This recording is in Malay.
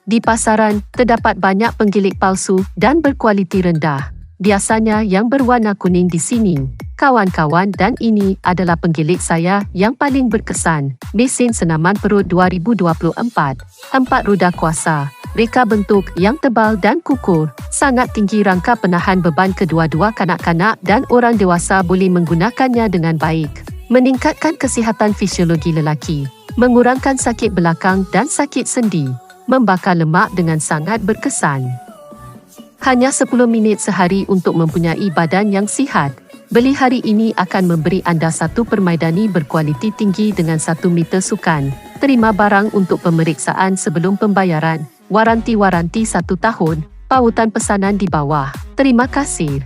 Di pasaran, terdapat banyak penggilik palsu dan berkualiti rendah. Biasanya yang berwarna kuning di sini. Kawan-kawan, dan ini adalah penggilik saya yang paling berkesan. Mesin Senaman Perut 2024. 4 roda kuasa. Reka bentuk yang tebal dan kukuh. Sangat tinggi rangka penahan beban kedua-dua kanak-kanak dan orang dewasa boleh menggunakannya dengan baik. Meningkatkan kesihatan fisiologi lelaki. Mengurangkan sakit belakang dan sakit sendi. Membakar lemak dengan sangat berkesan. Hanya 10 minit sehari untuk mempunyai badan yang sihat. Beli hari ini akan memberi anda satu permaidani berkualiti tinggi dengan 1 meter sukan. Terima barang untuk pemeriksaan sebelum pembayaran. Waranti 1 tahun. Pautan pesanan di bawah. Terima kasih.